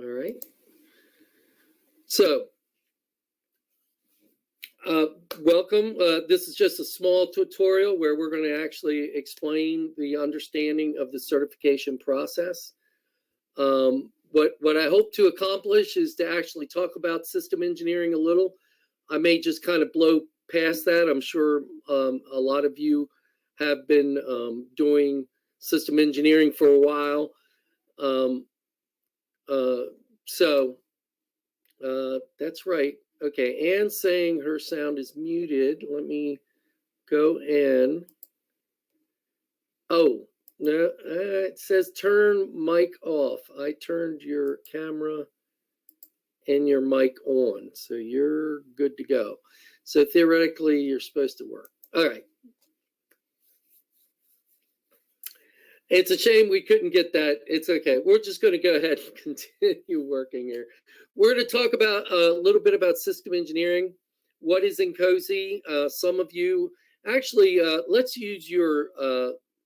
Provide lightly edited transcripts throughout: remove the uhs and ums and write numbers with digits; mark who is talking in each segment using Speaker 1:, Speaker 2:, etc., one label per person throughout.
Speaker 1: All right. So, welcome. This is just a small tutorial where we're going to actually explain the understanding of the certification process. What I hope to accomplish is to actually talk about system engineering a little. I may just kind of blow past that. I'm sure a lot of you have been doing system engineering for a while. That's right. Okay, Anne's saying her sound is muted. Let me go in. Oh, no, it says turn mic off. I turned your camera and your mic on, so you're good to go. So theoretically, you're supposed to work. All right. It's a shame we couldn't get that. It's okay. We're just going to go ahead and continue working here. We're going to talk about a little bit about system engineering. What is INCOSE? Some of you actually, let's use your,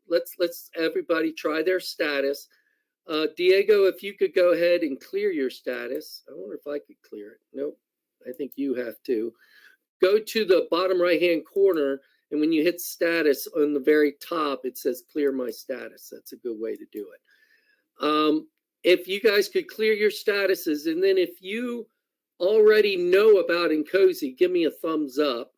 Speaker 1: let's everybody try their status. Diego, if you could go ahead and clear your status. I wonder if I could clear it. Nope, I think you have to. Go to the bottom right-hand corner, and when you hit status on the very top, it says clear my status. That's a good way to do it. If you guys could clear your statuses, and then if you already know about INCOSE, give me a thumbs up.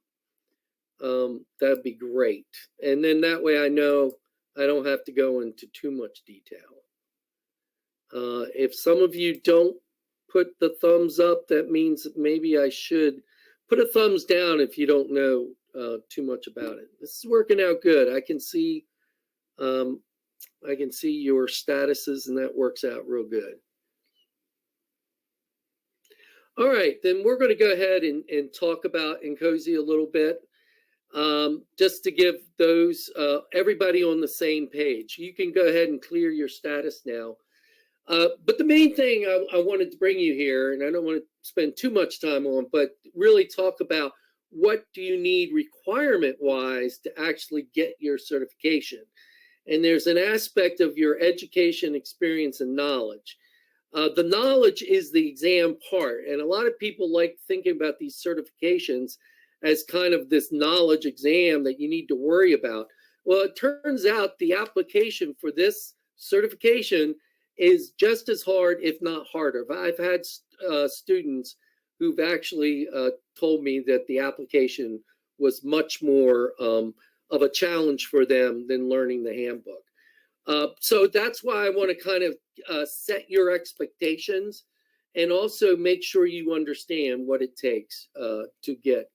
Speaker 1: That'd be great. And then that way I know I don't have to go into too much detail. If some of you don't put the thumbs up, that means that maybe I should put a thumbs down if you don't know too much about it. This is working out good. I can see your statuses, and that works out real good. All right, then we're going to go ahead and talk about INCOSE a little bit, just to give those everybody on the same page. You can go ahead and clear your status now. But the main thing I wanted to bring you here, and I don't want to spend too much time on, but really talk about what do you need requirement-wise to actually get your certification. And there's an aspect of your education, experience, and knowledge. The knowledge is the exam part, and a lot of people like thinking about these certifications as kind of this knowledge exam that you need to worry about. Well, it turns out the application for this certification is just as hard, if not harder. I've had students who've actually told me that the application was much more of a challenge for them than learning the handbook. So that's why I want to kind of set your expectations and also make sure you understand what it takes to get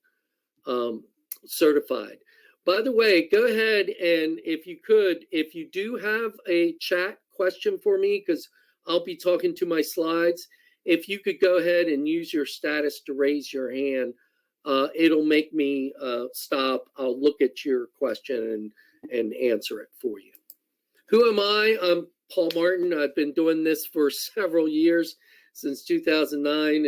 Speaker 1: certified. By the way, go ahead and if you do have a chat question for me, because I'll be talking to my slides, if you could go ahead and use your status to raise your hand, it'll make me stop. I'll look at your question and answer it for you. Who am I? I'm Paul Martin. I've been doing this for several years, since 2009.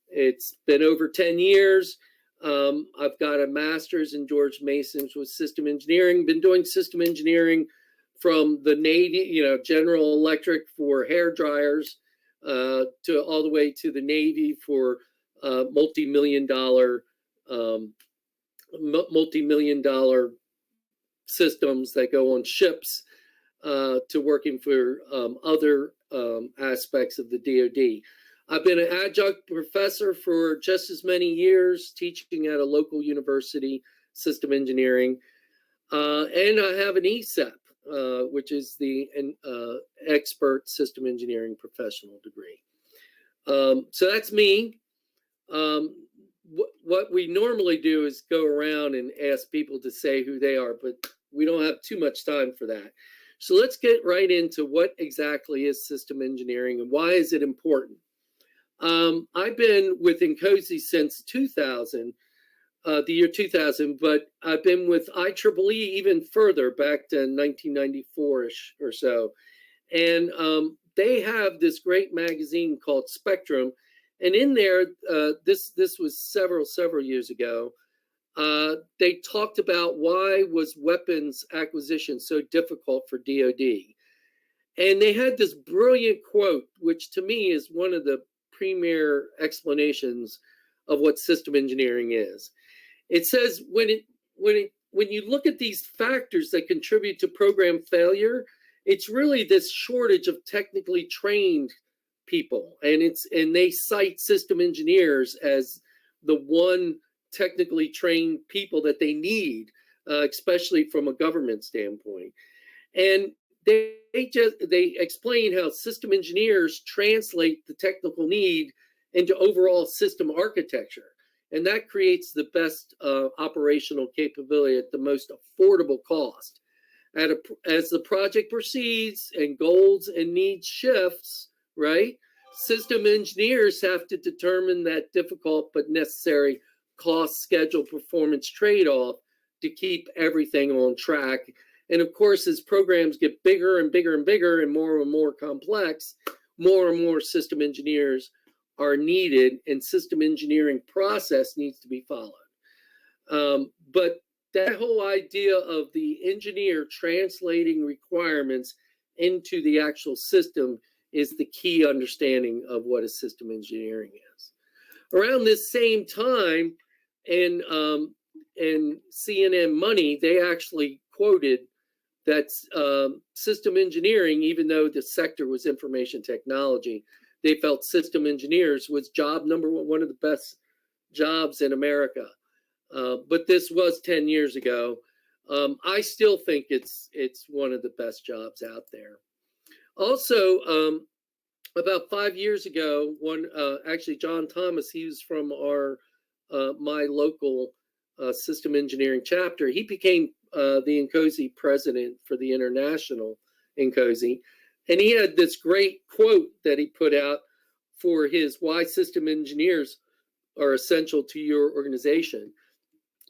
Speaker 1: It's been over 10 years. I've got a master's in George Mason's with system engineering. Been doing system engineering from the Navy, General Electric for hair dryers, to all the way to the Navy for multi-million dollar systems that go on ships, to working for other aspects of the DoD. I've been an adjunct professor for just as many years, teaching at a local university, system engineering, and I have an ESEP, which is the expert system engineering professional degree. So that's me. What we normally do is go around and ask people to say who they are, but we don't have too much time for that. So let's get right into what exactly is system engineering and why is it important. I've been with INCOSE since 2000, the year 2000, but I've been with IEEE even further, back to 1994-ish or so. And they have this great magazine called Spectrum. And in there, this was several years ago, they talked about why was weapons acquisition so difficult for DoD. And they had this brilliant quote, which to me is one of the premier explanations of what system engineering is. It says when you look at these factors that contribute to program failure, it's really this shortage of technically trained people, and they cite system engineers as the one technically trained people that they need, especially from a government standpoint. And they explain how system engineers translate the technical need into overall system architecture, and that creates the best operational capability at the most affordable cost. As the project proceeds and goals and needs shifts, right, system engineers have to determine that difficult but necessary cost, schedule, performance trade-off to keep everything on track. And of course, as programs get bigger and bigger and bigger and more complex, more and more system engineers are needed, and system engineering process needs to be followed. But that whole idea of the engineer translating requirements into the actual system is the key understanding of what a system engineering is. Around this same time, in CNN Money, they actually quoted that system engineering, even though the sector was information technology, they felt system engineers was job number one of the best jobs in America. But this was 10 years ago. I still think it's one of the best jobs out there. Also, about 5 years ago, actually John Thomas, he was from my local system engineering chapter. He became the INCOSE president for the international INCOSE, and he had this great quote that he put out for his why system engineers are essential to your organization.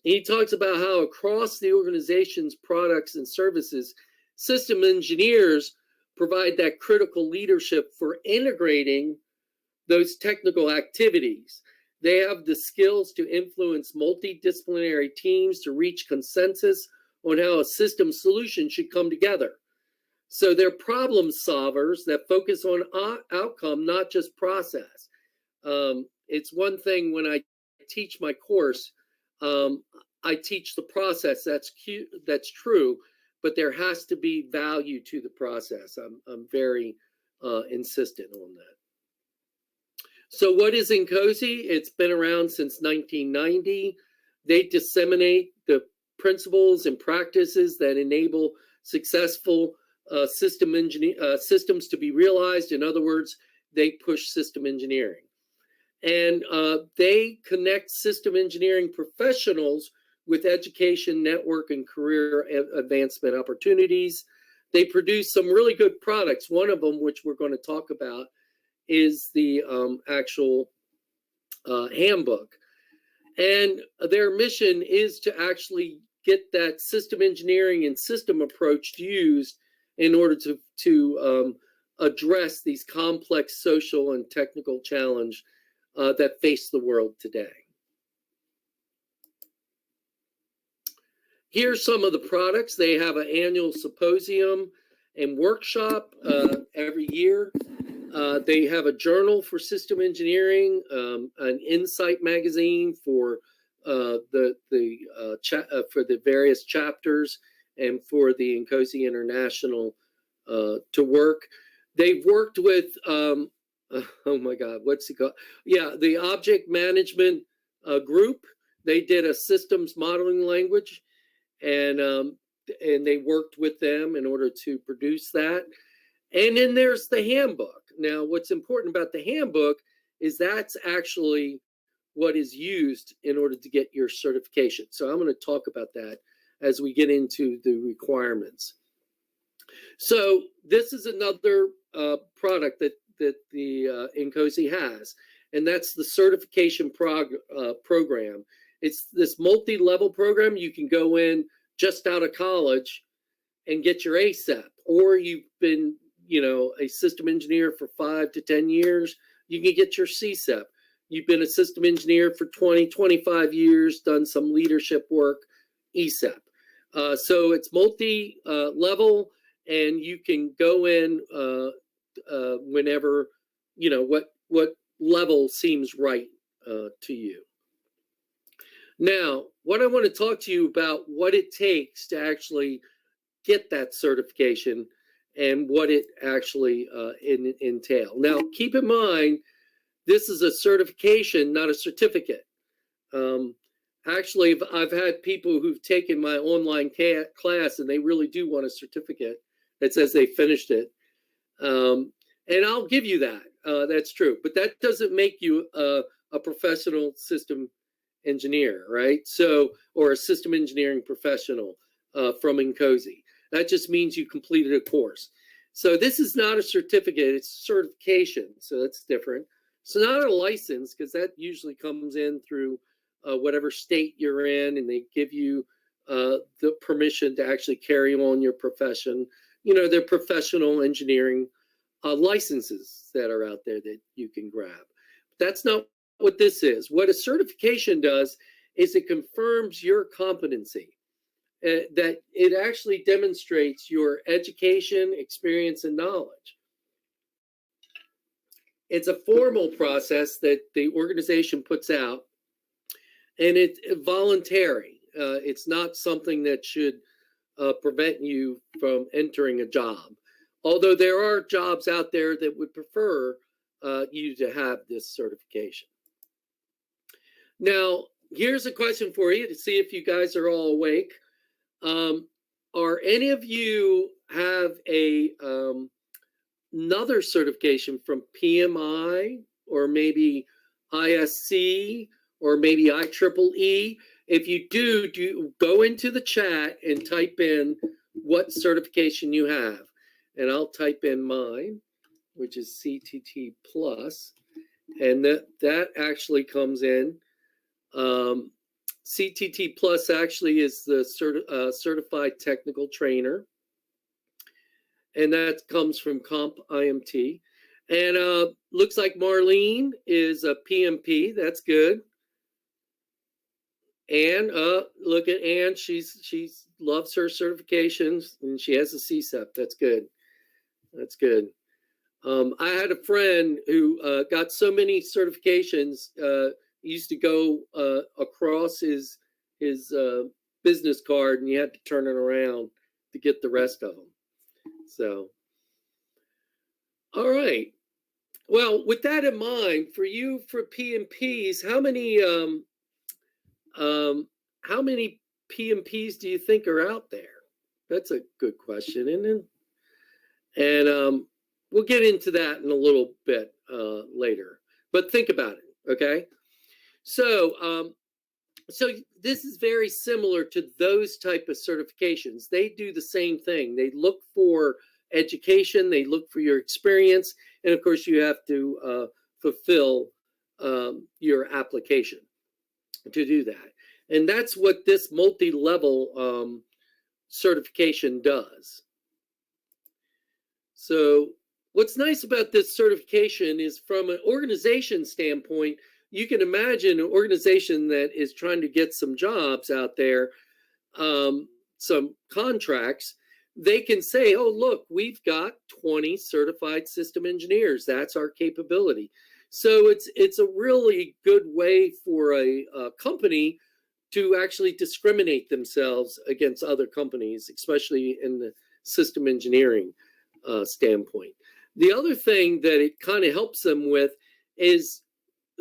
Speaker 1: He talks about how across the organization's products and services, system engineers provide that critical leadership for integrating those technical activities. They have the skills to influence multidisciplinary teams to reach consensus on how a system solution should come together. So they're problem solvers that focus on outcome, not just process. It's one thing when I teach my course, I teach the process. That's true, but there has to be value to the process. I'm very insistent on that. So what is INCOSE? It's been around since 1990. They disseminate the principles and practices that enable successful systems to be realized. In other words, they push system engineering. And they connect system engineering professionals with education, network, and career advancement opportunities. They produce some really good products. One of them, which we're going to talk about, is the actual handbook. And their mission is to actually get that system engineering and system approach used in order to address these complex social and technical challenges that face the world today. Here's some of the products. They have an annual symposium and workshop every year. They have a journal for system engineering, an Insight magazine for the various chapters, and for the INCOSE International to work. They've worked with, oh my God, what's it called? Yeah, the Object Management Group. They did a systems modeling language, and they worked with them in order to produce that. And then there's the handbook. Now, what's important about the handbook is that's actually what is used in order to get your certification. So I'm going to talk about that as we get into the requirements. So this is another product that the INCOSE has, and that's the certification program. It's this multi-level program. You can go in just out of college and get your ASEP, or you've been a system engineer for 5 to 10 years, you can get your CSEP. You've been a system engineer for 20, 25 years, done some leadership work, ESEP. So it's multi-level, and you can go in whenever, what level seems right to you. Now, what I want to talk to you about what it takes to actually get that certification and what it actually entail. Now, keep in mind, this is a certification, not a certificate. Actually, I've had people who've taken my online class and they really do want a certificate that says they finished it. And I'll give you that. That's true. But that doesn't make you a professional system engineer, right? So, or a system engineering professional from INCOSE. That just means you completed a course. So this is not a certificate, it's a certification. So that's different. So not a license, because that usually comes in through whatever state you're in, and they give you the permission to actually carry on your profession. They're professional engineering licenses that are out there that you can grab. But that's not what this is. What a certification does is it confirms your competency, that it actually demonstrates your education, experience, and knowledge. It's a formal process that the organization puts out, and it's voluntary. It's not something that should prevent you from entering a job. Although there are jobs out there that would prefer you to have this certification. Now, here's a question for you to see if you guys are all awake. Are any of you have another certification from PMI or maybe ISC or maybe IEEE? If you do go into the chat and type in what certification you have. And I'll type in mine, which is CTT Plus, and that actually comes in. CTT Plus actually is the Certified Technical Trainer, and that comes from Comp IMT. And looks like Marlene is a PMP. That's good. And look at Ann. She loves her certifications, and she has a CSEP. That's good. That's good. I had a friend who got so many certifications. He used to go across his business card, and you had to turn it around to get the rest of them. So, all right. Well, with that in mind, for you for PMPs, how many PMPs do you think are out there? That's a good question, isn't it? And we'll get into that in a little bit later. But think about it, okay? So, so this is very similar to those type of certifications. They do the same thing. They look for education. They look for your experience. And, of course, you have to fulfill your application to do that. And that's what this multi-level certification does. So what's nice about this certification is from an organization standpoint, you can imagine an organization that is trying to get some jobs out there, some contracts. They can say, oh, look, we've got 20 certified system engineers. That's our capability. So it's a really good way for a company to actually discriminate themselves against other companies, especially in the system engineering standpoint. The other thing that it kind of helps them with is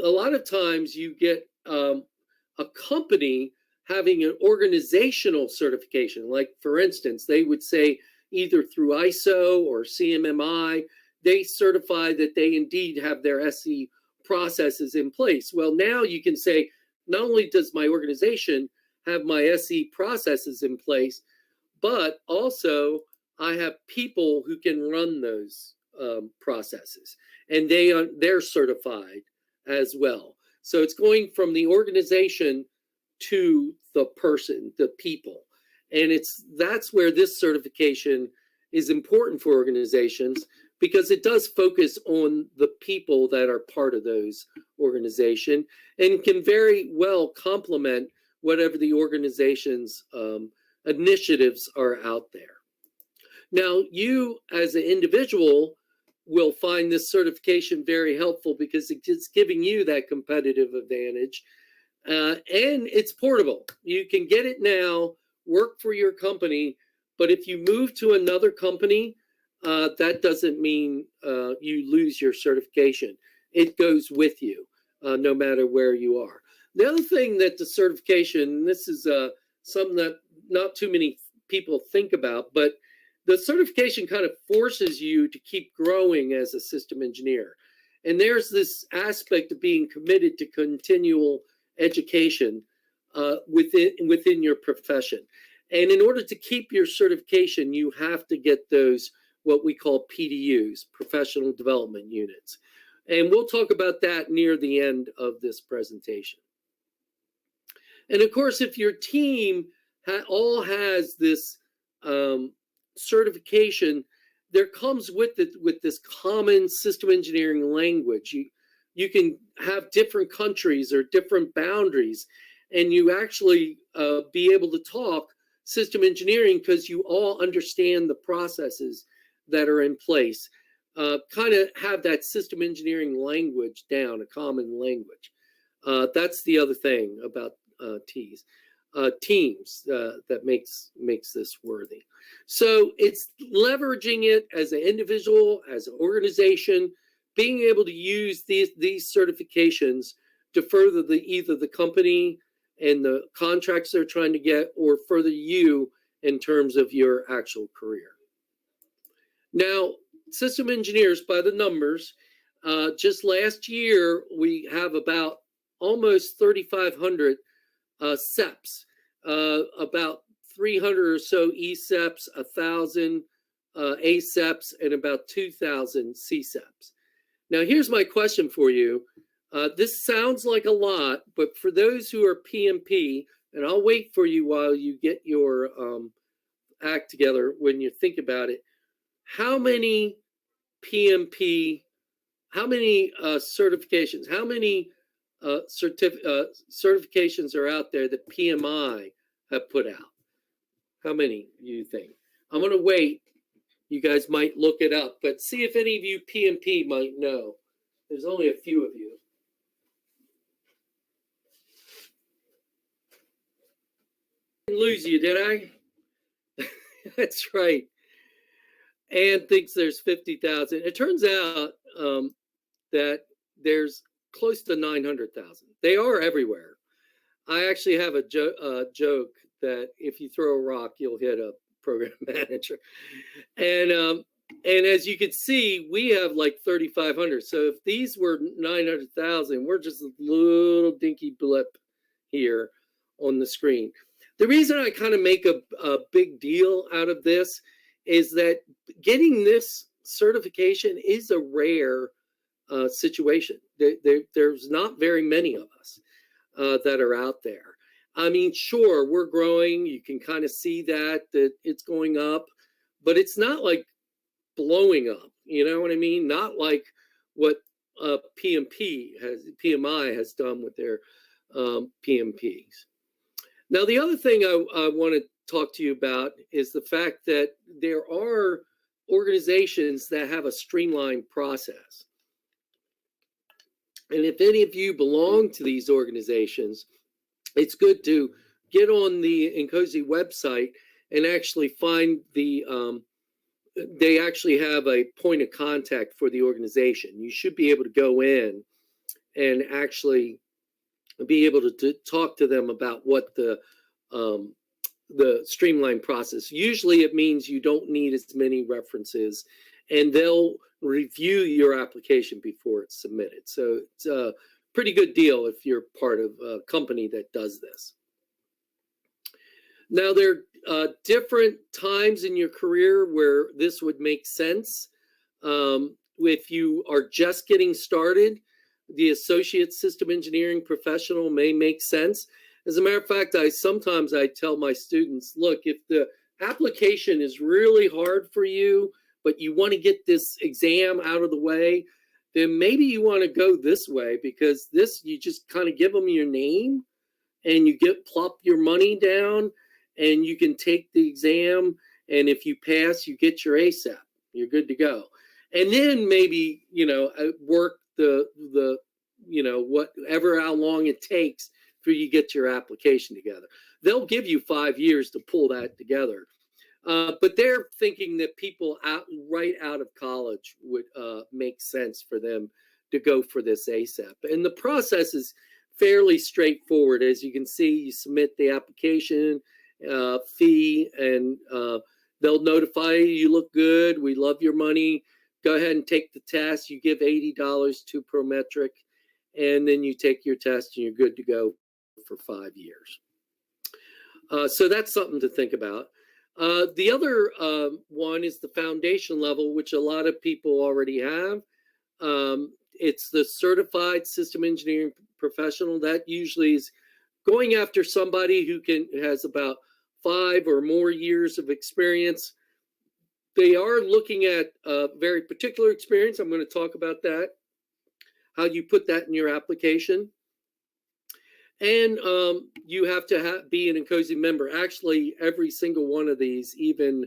Speaker 1: a lot of times you get a company having an organizational certification. Like, for instance, they would say either through ISO or CMMI, they certify that they indeed have their SE processes in place. Well, now you can say, not only does my organization have my SE processes in place, but also I have people who can run those processes, and they're certified as well. So it's going from the organization to the person, the people, and that's where this certification is important for organizations, because it does focus on the people that are part of those organizations and can very well complement whatever the organization's initiatives are out there. Now, you as an individual will find this certification very helpful because it's giving you that competitive advantage. And it's portable. You can get it now, work for your company, but if you move to another company, that doesn't mean you lose your certification. It goes with you, no matter where you are. The other thing that the certification, and this is something that not too many people think about, but the certification kind of forces you to keep growing as a system engineer. And there's this aspect of being committed to continual education within your profession. And in order to keep your certification, you have to get those, what we call PDUs, professional development units. And we'll talk about that near the end of this presentation. And of course, if your team all has this certification, there comes with it with this common system engineering language. You can have different countries or different boundaries, and you actually be able to talk system engineering because you all understand the processes that are in place. Kind of have that system engineering language down, a common language. That's the other thing about teams that makes this worthy. So it's leveraging it as an individual, as an organization, being able to use these certifications to further either the company and the contracts they're trying to get, or further you in terms of your actual career. Now, system engineers, by the numbers, just last year we have about almost 3,500 SEPs, about 300 or so ESEPs, 1,000 ASEPs, and about 2,000 CSEPs. Now, here's my question for you. This sounds like a lot, but for those who are PMP, and I'll wait for you while you get your act together when you think about it, how many PMP, how many certifications, how many certifications are out there that PMI have put out? How many do you think? I'm going to wait. You guys might look it up, but see if any of you PMP might know. There's only a few of you. I didn't lose you, did I? That's right. Ann thinks there's 50,000. It turns out that there's close to 900,000. They are everywhere. I actually have a joke that if you throw a rock, you'll hit a program manager. And as you can see, we have like 3,500. So if these were 900,000, we're just a little dinky blip here on the screen. The reason I kind of make a big deal out of this is that getting this certification is a rare situation. There's not very many of us that are out there. I mean, sure, we're growing. You can kind of see that it's going up, but it's not like blowing up. You know what I mean? Not like what PMI has done with their PMPs. Now, the other thing I want to talk to you about is the fact that there are organizations that have a streamlined process. And if any of you belong to these organizations, it's good to get on the INCOSE website and actually find they actually have a point of contact for the organization. You should be able to go in and actually be able to talk to them about what the streamlined process. Usually it means you don't need as many references, and they'll review your application before it's submitted. So it's a pretty good deal if you're part of a company that does this. Now, there are different times in your career where this would make sense. If you are just getting started, the associate system engineering professional may make sense. As a matter of fact, sometimes I tell my students, look, if the application is really hard for you, but you want to get this exam out of the way, then maybe you want to go this way, because this, you just kind of give them your name and you plop your money down and you can take the exam And if you pass, you get your ASEP. You're good to go. And then maybe, work the whatever, how long it takes for you to get your application together. They'll give you 5 years to pull that together. But they're thinking that people right out of college would make sense for them to go for this ASEP. And the process is fairly straightforward. As you can see, you submit the application fee, and they'll notify you, you look good, we love your money, go ahead and take the test. You give $80 to Prometric, and then you take your test and you're good to go for 5 years. So that's something to think about. The other one is the foundation level, which a lot of people already have. It's the certified system engineering professional. That usually is going after somebody who has about 5 or more years of experience. They are looking at a very particular experience. I'm going to talk about that, how you put that in your application. And you have to be an INCOSE member. Actually, every single one of these, even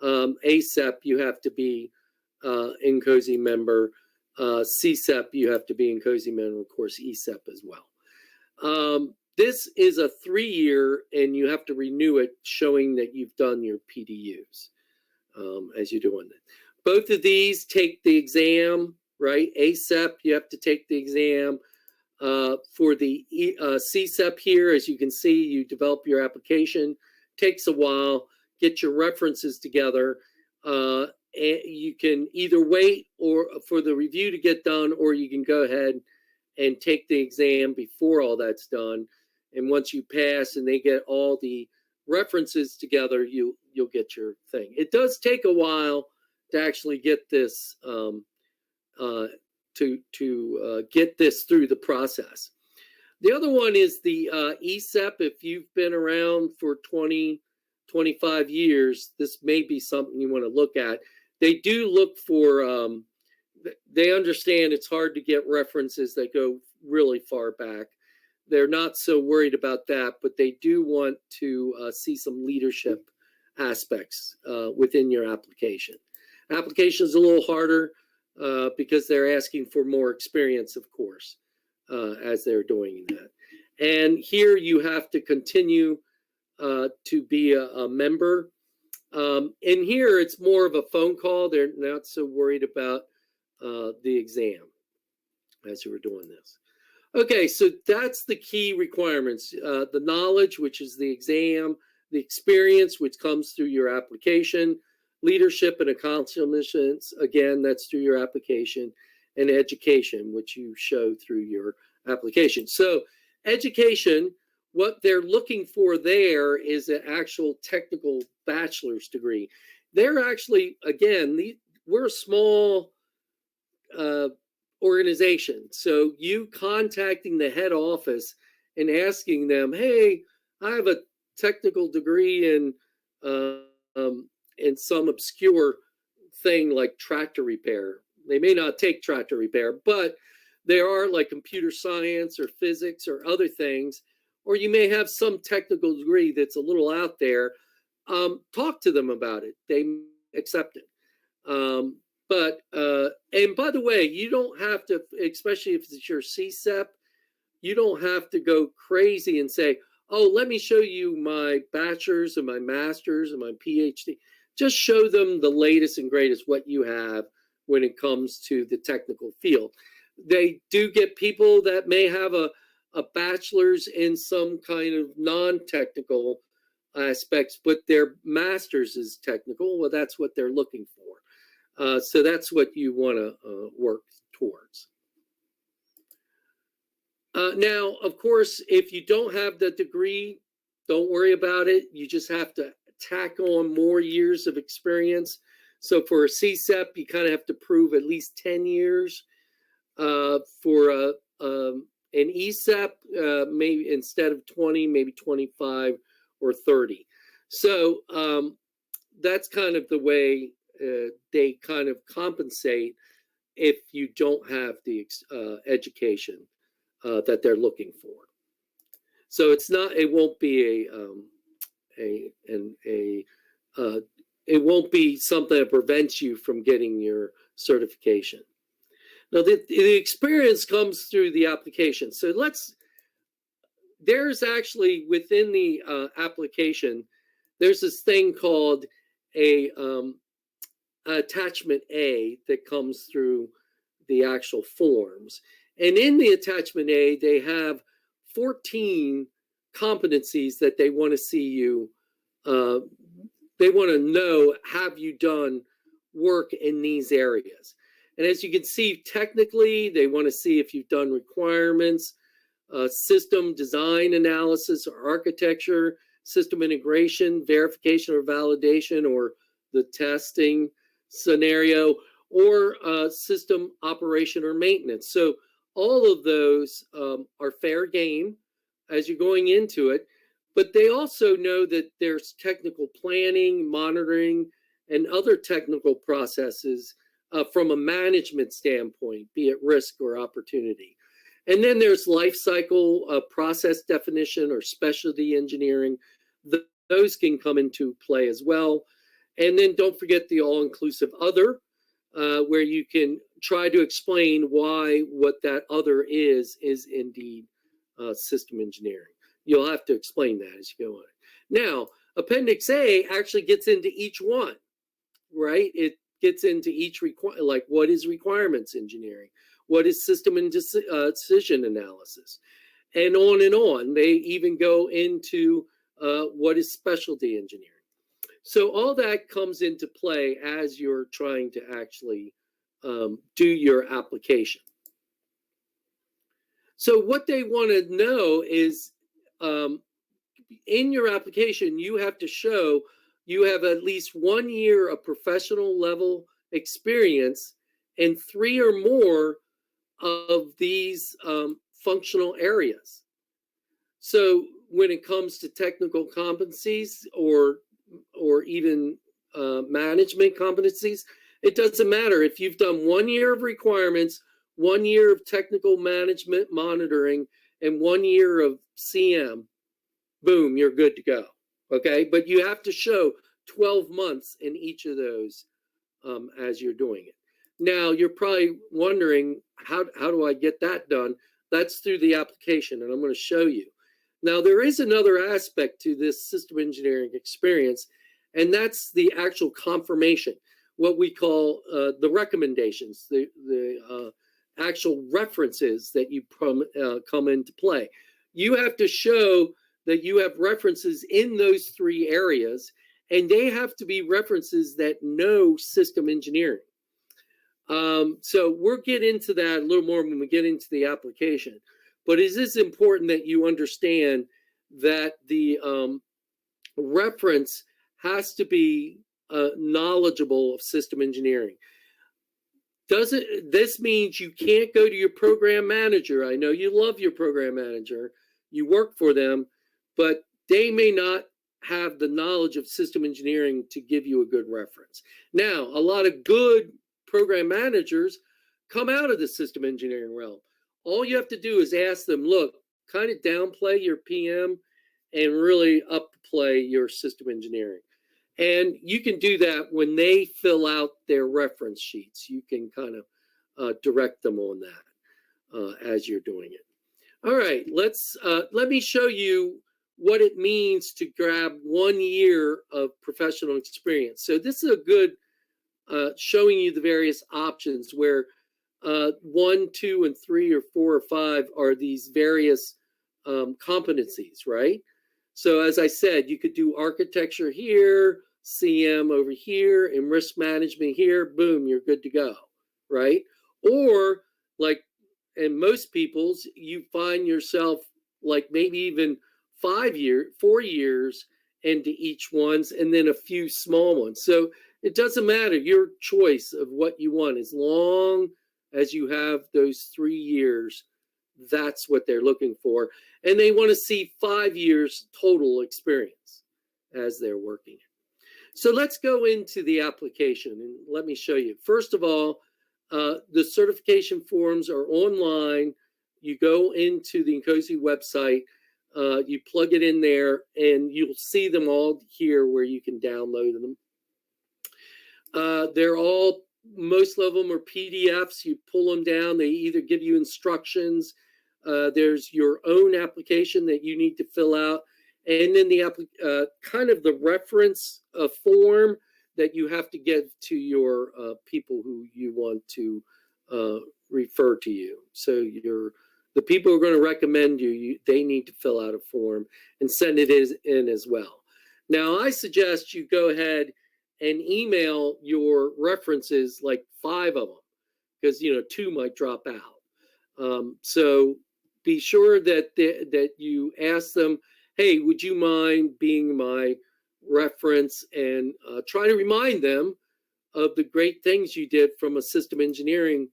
Speaker 1: ASEP, you have to be INCOSE member. CSEP, you have to be INCOSE member. Of course, ESEP as well. This is a 3-year, and you have to renew it, showing that you've done your PDUs as you're doing it. Both of these take the exam, right? ASEP, you have to take the exam. For the CSEP here, as you can see, you develop your application. Takes a while. Get your references together. And you can either wait or for the review to get done, or you can go ahead and take the exam before all that's done. And once you pass and they get all the references together, you'll get your thing. It does take a while to actually get this get this through the process. The other one is the ESEP. If you've been around for 20, 25 years, this may be something you want to look at. They do look for, they understand it's hard to get references that go really far back. They're not so worried about that, but they do want to see some leadership aspects within your application. Application is a little harder because they're asking for more experience, of course, as they're doing that. And here you have to continue to be a member. And here it's more of a phone call. They're not so worried about the exam as you were doing this. Okay, so that's the key requirements. The knowledge, which is the exam, the experience, which comes through your application, leadership and accomplishments, again, that's through your application, and education, which you show through your application. So education, what they're looking for there is an actual technical bachelor's degree. They're actually, again, we're a small organization. So you contacting the head office and asking them, hey, I have a technical degree in some obscure thing like tractor repair. They may not take tractor repair, but there are like computer science or physics or other things, or you may have some technical degree that's a little out there. Talk to them about it. They accept it. And by the way, you don't have to, especially if it's your CSEP, you don't have to go crazy and say, oh, let me show you my bachelor's and my master's and my PhD. Just show them the latest and greatest, what you have when it comes to the technical field. They do get people that may have a bachelor's in some kind of non-technical aspects, but their master's is technical. Well, that's what they're looking for. So that's what you want to work towards. Now, of course, if you don't have the degree, don't worry about it. You just have to tack on more years of experience. So for a CSEP, you kind of have to prove at least 10 years. For an ESEP, maybe instead of 20, maybe 25 or 30. So that's kind of the way they kind of compensate if you don't have the education that they're looking for. So it's not, it won't be it won't be something that prevents you from getting your certification. Now, the experience comes through the application. So there's actually within the application, there's this thing called a attachment A that comes through the actual forms. And in the attachment A, they have 14 competencies that they want to see you, they want to know, have you done work in these areas? And as you can see, technically, they want to see if you've done requirements, system design analysis or architecture, system integration, verification or validation, or the testing scenario, or system operation or maintenance. So all of those are fair game as you're going into it, but they also know that there's technical planning, monitoring, and other technical processes from a management standpoint, be it risk or opportunity. And then there's life cycle process definition or specialty engineering. Those can come into play as well. And then don't forget the all-inclusive other, where you can try to explain why what that other is indeed system engineering. You'll have to explain that as you go on. Now, Appendix A actually gets into each one, right? It gets into each like what is requirements engineering, what is system and decision analysis, and on and on. They even go into what is specialty engineering. So all that comes into play as you're trying to actually do your application. So what they want to know is in your application, you have to show you have at least 1 year of professional level experience in 3 or more of these functional areas. So when it comes to technical competencies or even management competencies, it doesn't matter. If you've done 1 year of requirements, 1 year of technical management monitoring, and 1 year of CM, boom, you're good to go. Okay, but you have to show 12 months in each of those as you're doing it. Now, you're probably wondering, how do I get that done? That's through the application, and I'm going to show you. Now, there is another aspect to this system engineering experience, and that's the actual confirmation, what we call the recommendations, the actual references that you come into play. You have to show that you have references in those 3 areas, and they have to be references that know system engineering. So we'll get into that a little more when we get into the application. But it is important that you understand that the reference has to be knowledgeable of system engineering. This means you can't go to your program manager. I know you love your program manager, you work for them, but they may not have the knowledge of system engineering to give you a good reference. Now, a lot of good program managers come out of the system engineering realm. All you have to do is ask them, look, kind of downplay your PM and really upplay your system engineering. And you can do that when they fill out their reference sheets. You can kind of direct them on that as you're doing it. All right, let me show you what it means to grab 1 year of professional experience. So this is a good showing you the various options where 1, 2, and 3, or 4, or 5 are these various competencies, right? So as I said, you could do architecture here, CM over here, and risk management here. Boom, you're good to go, right? Or like in most people's, you find yourself like maybe even 4 years into each ones, and then a few small ones. So it doesn't matter, your choice of what you want, as long as you have those 3 years, that's what they're looking for. And they want to see 5 years total experience as they're working. So let's go into the application and let me show you. First of all, the certification forms are online. You go into the INCOSE website, you plug it in there, and you'll see them all here where you can download them. Most of them are PDFs. You pull them down. They either give you instructions. There's your own application that you need to fill out, and then the kind of the reference form that you have to give to your people who you want to refer to you. So the people who are going to recommend you, they need to fill out a form and send it in as well. Now, I suggest you go ahead and email your references, like 5 of them, because 2 might drop out. So be sure that you ask them, hey, would you mind being my reference, and try to remind them of the great things you did from a system engineering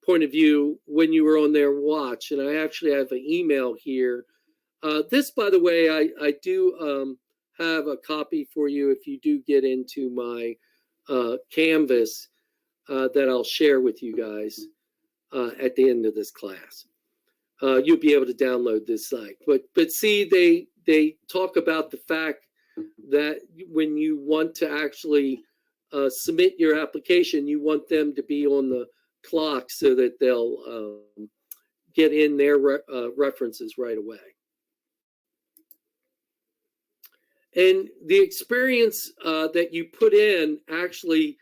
Speaker 1: point of view when you were on their watch. And I actually have an email here. This, by the way, I do have a copy for you if you do get into my Canvas that I'll share with you guys at the end of this class. You'll be able to download this site. But see, they talk about the fact that when you want to actually submit your application, you want them to be on the clock so that they'll get in their references right away. And the experience that you put in actually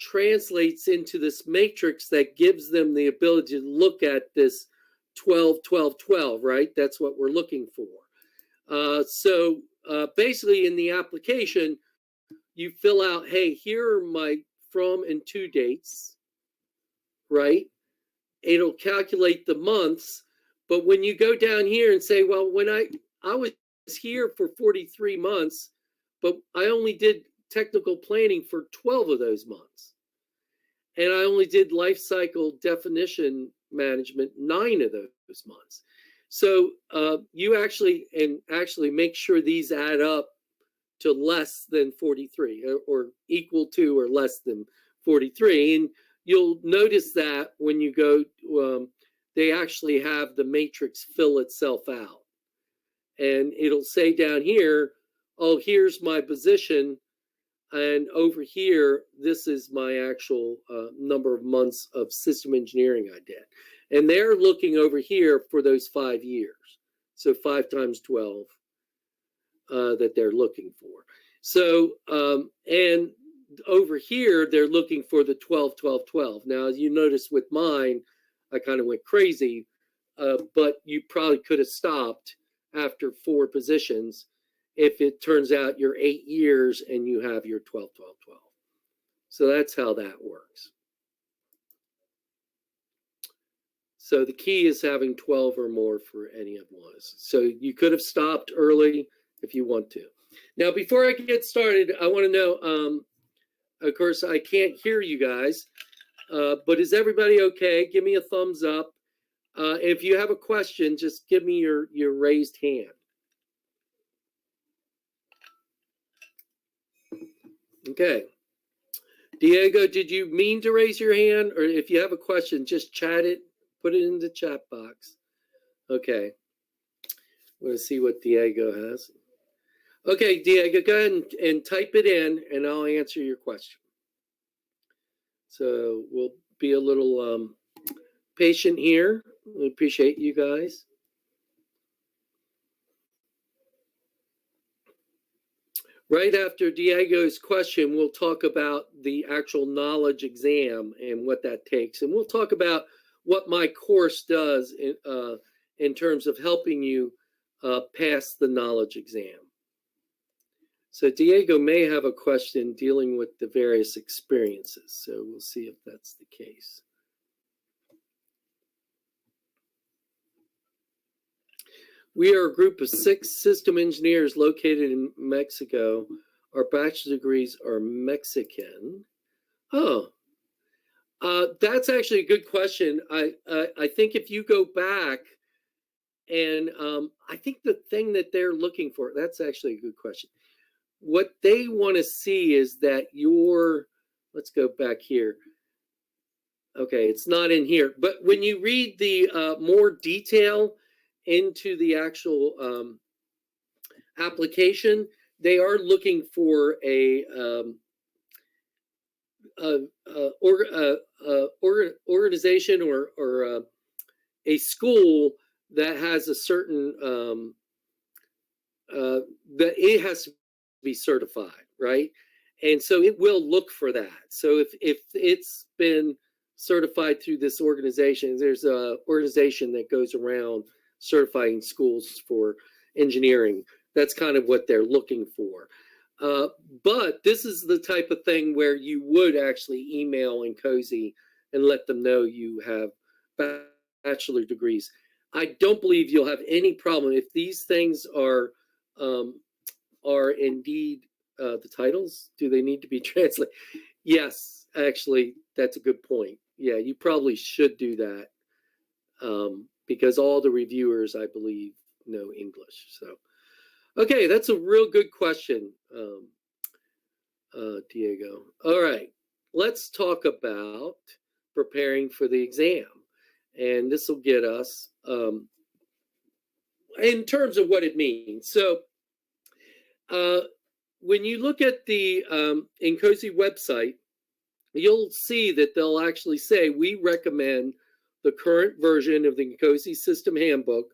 Speaker 1: translates into this matrix that gives them the ability to look at this 12, 12, 12, right? That's what we're looking for. So basically in the application, you fill out, hey, here are my from and to dates, right? It'll calculate the months. But when you go down here and say, well, when I was here for 43 months, but I only did technical planning for 12 of those months. And I only did life cycle definition management 9 of those months. So you actually make sure these add up to less than 43 or equal to or less than 43. And you'll notice that when you go, they actually have the matrix fill itself out. And it'll say down here, oh, here's my position. And over here, this is my actual number of months of system engineering I did. And they're looking over here for those 5 years. So 5 times 12 that they're looking for. So, and over here, they're looking for the 12, 12, 12. Now, you notice with mine, I kind of went crazy, but you probably could have stopped after 4 positions if it turns out you're 8 years and you have your 12, 12, 12. So that's how that works. So the key is having 12 or more for any of those. So you could have stopped early if you want to. Now, before I get started, I want to know, of course, I can't hear you guys, but is everybody okay? Give me a thumbs up. If you have a question, just give me your raised hand. Okay. Diego, did you mean to raise your hand? Or if you have a question, just chat it, put it in the chat box. Okay. I'm going to see what Diego has. Okay, Diego, go ahead and type it in, and I'll answer your question. So we'll be a little patient here. We appreciate you guys. Right after Diego's question, we'll talk about the actual knowledge exam and what that takes. And we'll talk about what my course does in terms of helping you pass the knowledge exam. So Diego may have a question dealing with the various experiences. So we'll see if that's the case. We are a group of 6 system engineers located in Mexico. Our bachelor's degrees are Mexican. Oh, that's actually a good question. I think if you go back and I think the thing that they're looking for, that's actually a good question. What they want to see is that let's go back here. Okay, it's not in here. But when you read the more detail into the actual application, they are looking for organization or a school that has a certain that it has to be certified, right? And so it will look for that. So if it's been certified through this organization, there's an organization that goes around certifying schools for engineering. That's kind of what they're looking for. But this is the type of thing where you would actually email INCOSE and let them know you have bachelor degrees. I don't believe you'll have any problem if these things are indeed the titles. Do they need to be translated? Yes, actually, that's a good point. Yeah, you probably should do that because all the reviewers, I believe, know English. So, okay, that's a real good question, Diego. All right, let's talk about preparing for the exam. And this will get us in terms of what it means. So when you look at the INCOSE website, you'll see that they'll actually say, we recommend the current version of the INCOSE System Handbook,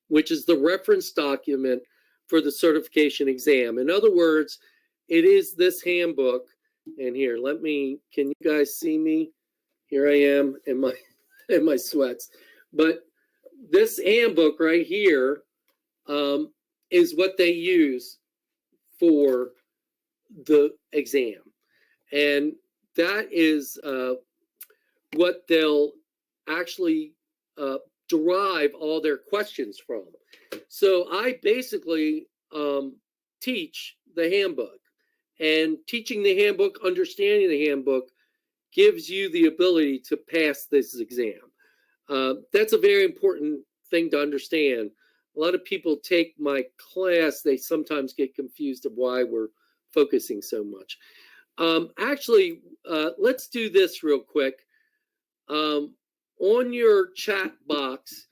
Speaker 1: which is the reference document for the certification exam. In other words, it is this handbook. And here, can you guys see me? Here I am in my sweats. But this handbook right here is what they use for the exam. And that is what they'll actually derive all their questions from. So I basically teach the handbook. And teaching the handbook, understanding the handbook, gives you the ability to pass this exam. That's a very important thing to understand. A lot of people take my class, they sometimes get confused of why we're focusing so much. Actually, let's do this real quick. On your chat box,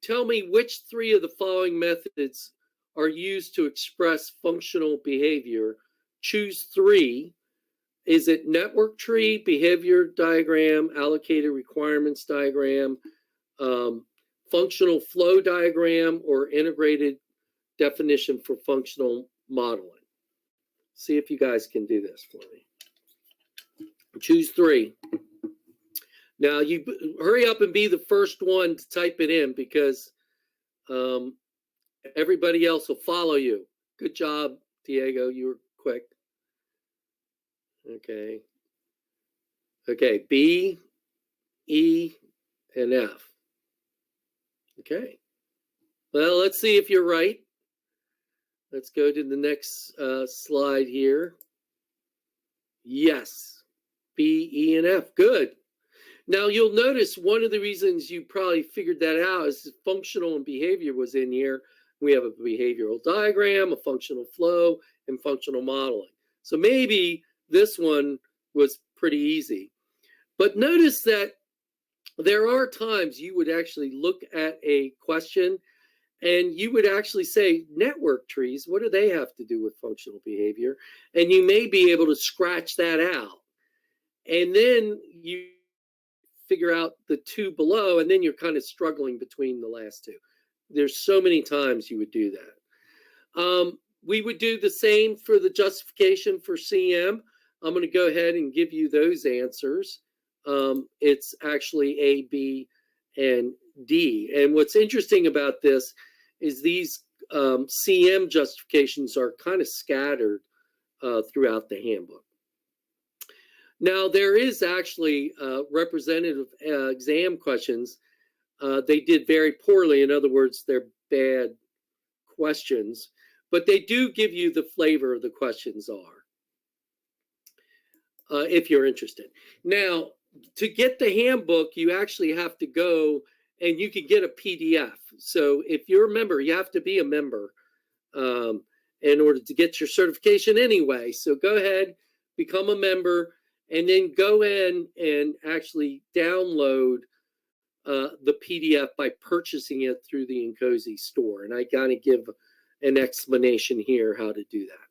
Speaker 1: tell me which three of the following methods are used to express functional behavior. Choose three. Is it network tree, behavior diagram, allocated requirements diagram, functional flow diagram, or integrated definition for functional modeling? See if you guys can do this for me. Choose three. Now, you hurry up and be the first one to type it in because everybody else will follow you. Good job, Diego. You were quick. Okay. Okay, B, E, and F. Okay. Well, let's see if you're right. Let's go to the next slide here. Yes, B, E, and F. Good. Now, you'll notice one of the reasons you probably figured that out is functional and behavior was in here. We have a behavioral diagram, a functional flow, and functional modeling. So maybe this one was pretty easy. But notice that there are times you would actually look at a question and you would actually say, network trees, what do they have to do with functional behavior? And you may be able to scratch that out. And then you figure out the two below, and then you're kind of struggling between the last two. There's so many times you would do that. We would do the same for the justification for CM. I'm going to go ahead and give you those answers. It's actually A, B, and D. And what's interesting about this is these CM justifications are kind of scattered throughout the handbook. Now, there is actually representative exam questions. They did very poorly. In other words, they're bad questions. But they do give you the flavor of the questions are. If you're interested. Now, to get the handbook, you actually have to go and you can get a PDF. So if you're a member, you have to be a member in order to get your certification anyway. So go ahead, become a member, and then go in and actually download the PDF by purchasing it through the INCOSE store. And I gotta give an explanation here how to do that.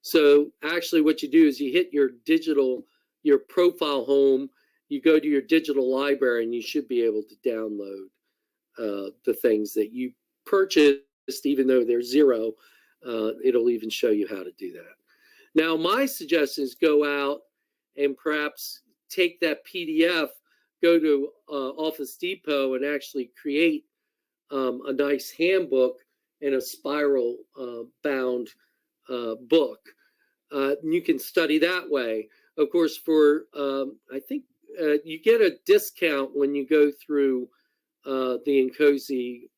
Speaker 1: So actually what you do is you hit your digital your profile home, you go to your digital library, and you should be able to download the things that you purchased, even though they're zero. It'll even show you how to do that. Now, my suggestion is go out and perhaps take that PDF, go to Office Depot, and actually create a nice handbook and a spiral bound book. You can study that way. Of course, for I think you get a discount when you go through the INCOSE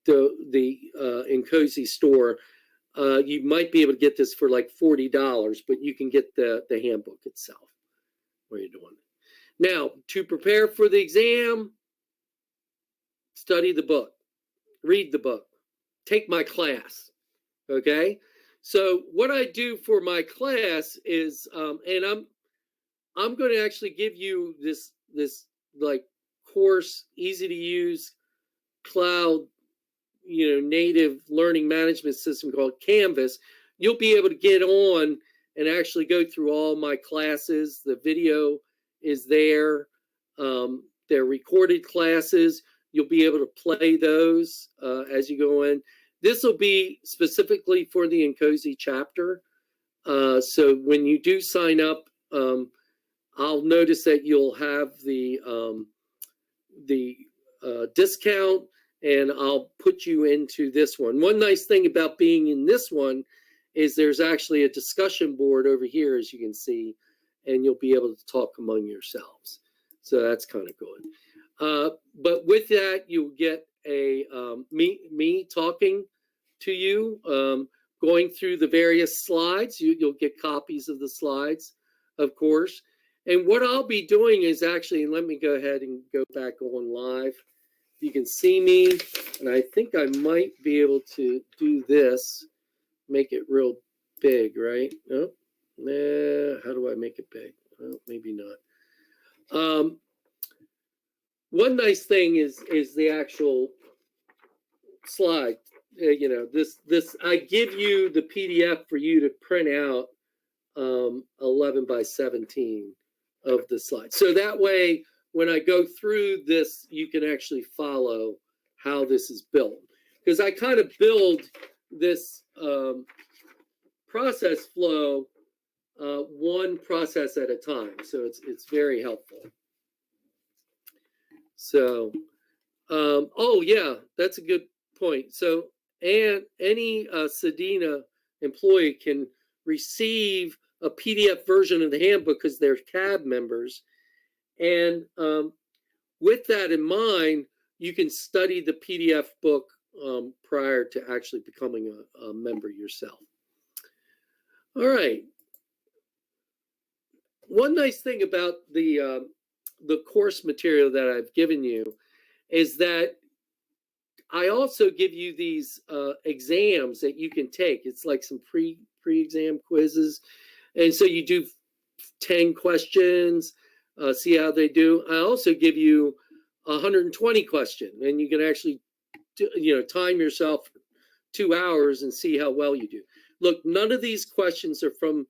Speaker 1: INCOSE store. You might be able to get this for like $40, but you can get the handbook itself. What are you doing? Now, to prepare for the exam, study the book, read the book, take my class. Okay. So what I do for my class is, and I'm going to actually give you this like course, easy to use cloud, native learning management system called Canvas. You'll be able to get on and actually go through all my classes. The video is there. They're recorded classes. You'll be able to play those as you go in. This will be specifically for the INCOSE chapter. So when you do sign up, I'll notice that you'll have the discount, and I'll put you into this one. One nice thing about being in this one is there's actually a discussion board over here, as you can see, and you'll be able to talk among yourselves. So that's kind of good. But with that, you'll get a me talking to you, going through the various slides. You'll get copies of the slides, of course. And what I'll be doing is actually, let me go ahead and go back on live. You can see me, and I think I might be able to do this, make it real big, right? Oh, nah, how do I make it big? Oh, maybe not. One nice thing is the actual slide. This I give you the PDF for you to print out 11 by 17 of the slide. So that way, when I go through this, you can actually follow how this is built. Because I kind of build this process flow one process at a time. So it's very helpful. So, oh yeah, that's a good point. So, and any Sedena employee can receive a PDF version of the handbook because they're CAB members. And with that in mind, you can study the PDF book prior to actually becoming a member yourself. All right. One nice thing about the course material that I've given you is that I also give you these exams that you can take. It's like some pre-exam quizzes. And so you do 10 questions, see how they do. I also give you 120 questions, and you can actually time yourself for 2 hours and see how well you do. Look, none of these questions are from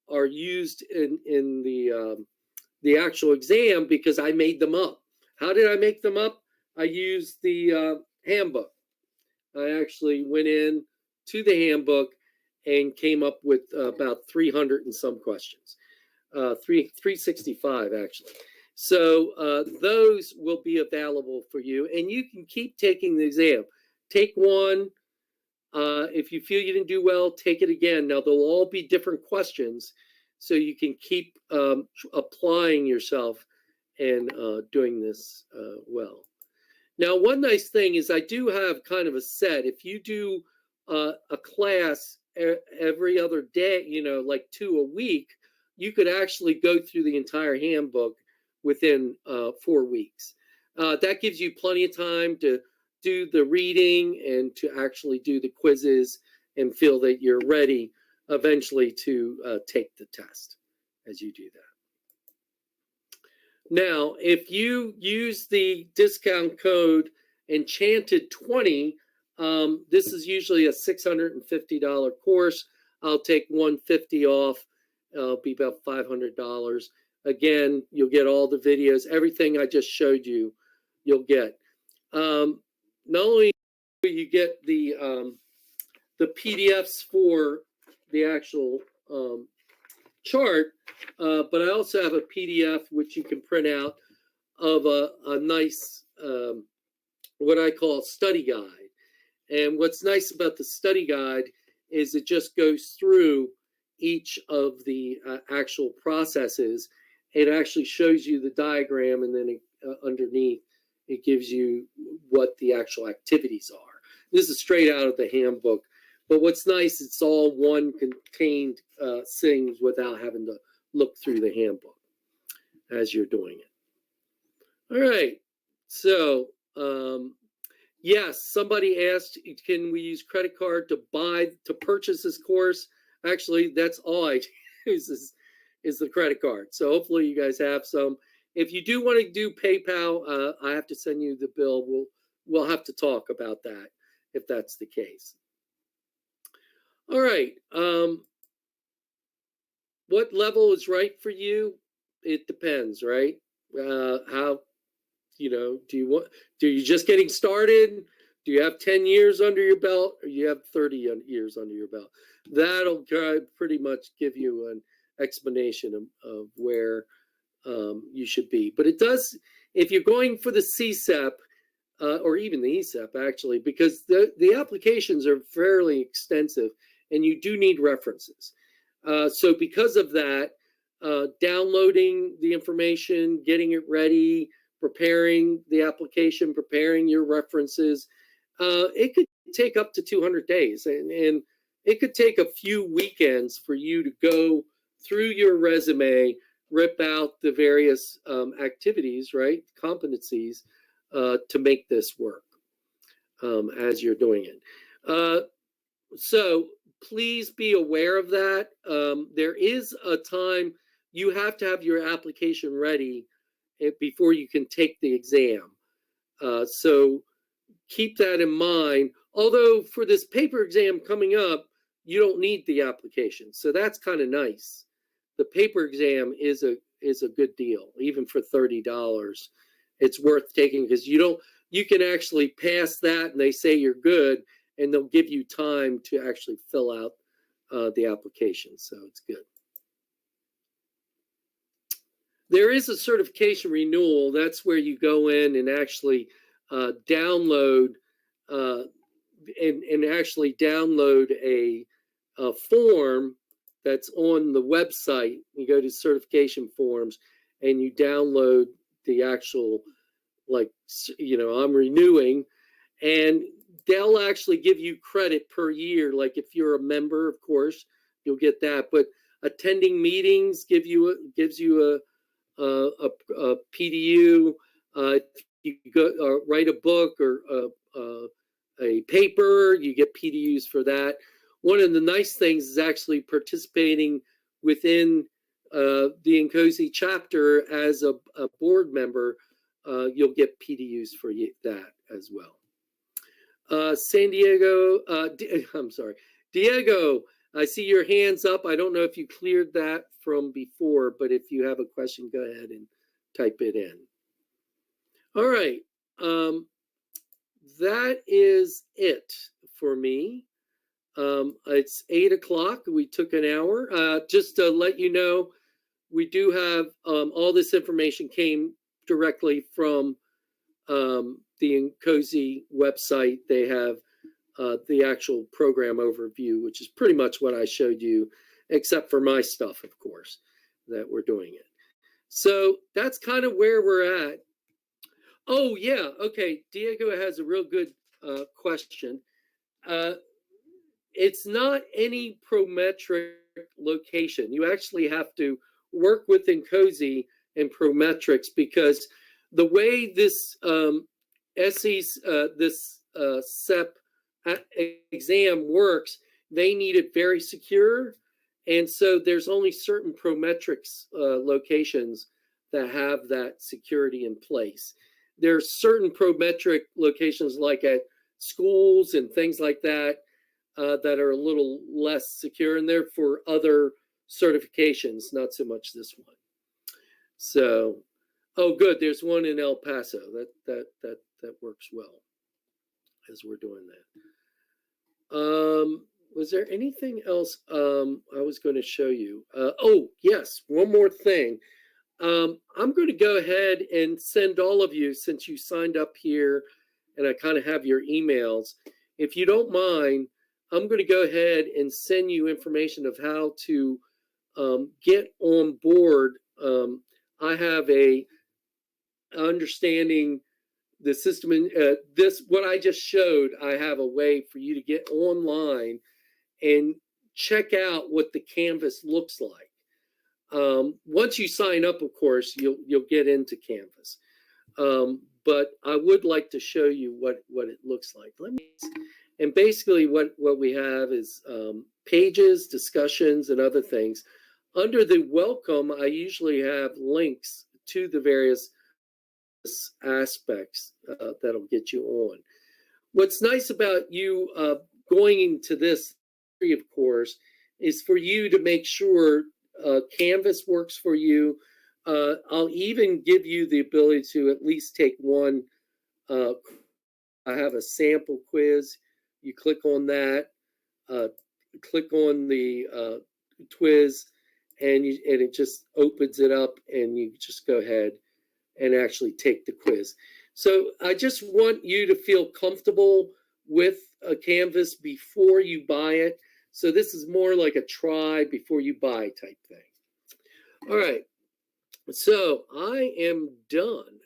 Speaker 1: are used in the actual exam because I made them up. How did I make them up? I used the handbook. I actually went in to the handbook and came up with about 300 and some questions, 365 actually. So those will be available for you, and you can keep taking the exam. Take one. If you feel you didn't do well, take it again. Now, they'll all be different questions, so you can keep applying yourself and doing this well. Now, one nice thing is I do have kind of a set. If you do a class every other day, like 2 a week, you could actually go through the entire handbook within 4 weeks. That gives you plenty of time to do the reading and to actually do the quizzes and feel that you're ready eventually to take the test as you do that. Now, if you use the discount code Enchanted 20, this is usually a $650 course. I'll take $150 off, It'll be about $500. Again, you'll get all the videos, everything I just showed you, you'll get. Not only do you get the PDFs for the actual chart, but I also have a PDF which you can print out of a nice, what I call study guide. And what's nice about the study guide is it just goes through each of the actual processes. It actually shows you the diagram, and then underneath it gives you what the actual activities are. This is straight out of the handbook, but what's nice, it's all one contained things without having to look through the handbook as you're doing it. All right, so yes, somebody asked, can we use credit card to purchase this course? Actually, that's all I use is the credit card. So hopefully you guys have some. If you do want to do PayPal, I have to send you the bill. We'll have to talk about that if that's the case. All right. What level is right for you? It depends, right? How, do you just getting started? Do you have 10 years under your belt, or you have 30 years under your belt? That'll pretty much give you an explanation of where you should be. But it does, if you're going for the CSEP, or even the ESEP actually, because the applications are fairly extensive and you do need references. So because of that, downloading the information, getting it ready, preparing the application, preparing your references, it could take up to 200 days. And it could take a few weekends for you to go through your resume, rip out the various activities, right, competencies, to make this work as you're doing it. So please be aware of that. There is a time you have to have your application ready before you can take the exam. So keep that in mind. Although for this paper exam coming up, you don't need the application. So that's kind of nice. The paper exam is a good deal, even for $30. It's worth taking because you can actually pass that and they say you're good, and they'll give you time to actually fill out the application. So it's good. There is a certification renewal. That's where you go in and actually download and actually download a form that's on the website. You go to certification forms and you download the actual, I'm renewing, and they'll actually give you credit per year. Like if you're a member, of course, you'll get that. But attending meetings gives you a PDU. If you go write a book or a paper, you get PDUs for that. One of the nice things is actually participating within the INCOSE chapter as a board member. You'll get PDUs for that as well. San Diego, I'm sorry, Diego, I see your hands up. I don't know if you cleared that from before, but if you have a question, go ahead and type it in. All right, that is it for me. It's 8 o'clock. We took an hour. Just to let you know, we do have all this information came directly from the INCOSE website. They have the actual program overview, which is pretty much what I showed you, except for my stuff, of course, that we're doing it. So that's kind of where we're at. Oh, yeah. Okay. Diego has a real good question. It's not any Prometric location. You actually have to work with INCOSE and Prometrics, because the way this CEP exam works, they need it very secure. And so there's only certain Prometrics locations that have that security in place. There's certain Prometric locations like at schools and things like that that are a little less secure, and they're for other certifications, not so much this one. So, oh, good. There's one in El Paso. That works well as we're doing that. Was there anything else I was going to show you? Oh, yes. One more thing. I'm going to go ahead and send all of you, since you signed up here and I kind of have your emails. If you don't mind, I'm going to go ahead and send you information of how to get on board. I have a understanding the system in this, what I just showed. I have a way for you to get online and check out what the Canvas looks like. Once you sign up, of course, you'll get into Canvas. But I would like to show you what it looks like. And basically what we have is pages, discussions, and other things. Under the welcome, I usually have links to the various aspects that'll get you on. What's nice about you going into this free of course is for you to make sure Canvas works for you. I'll even give you the ability to at least take one. I have a sample quiz. You click on that, click on the quiz, and it just opens it up, and you just go ahead and actually take the quiz. So I just want you to feel comfortable with a Canvas before you buy it. So this is more like a try before you buy type thing. All right, so I am done.